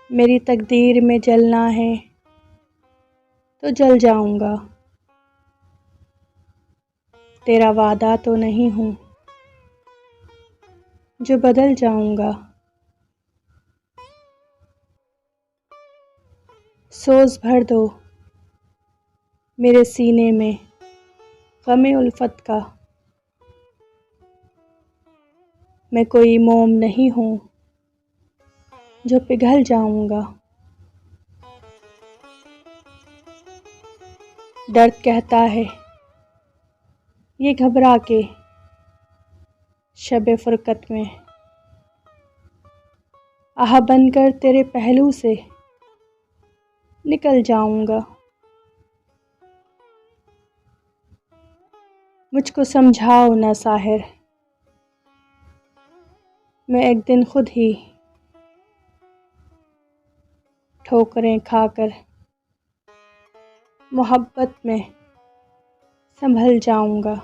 मेरी तकदीर में जलना है तो जल जाऊंगा। तेरा वादा तो नहीं हूँ जो बदल जाऊंगा। सोज भर दो मेरे सीने में गमे उल्फत का। मैं कोई मोम नहीं हूँ जो पिघल जाऊंगा। दर्द कहता है ये घबरा के शबे फुरकत में आह बनकर तेरे पहलू से निकल जाऊंगा। मुझको समझाओ ना साहिर, मैं एक दिन खुद ही ठोकरें खाकर मोहब्बत में संभल जाऊंगा।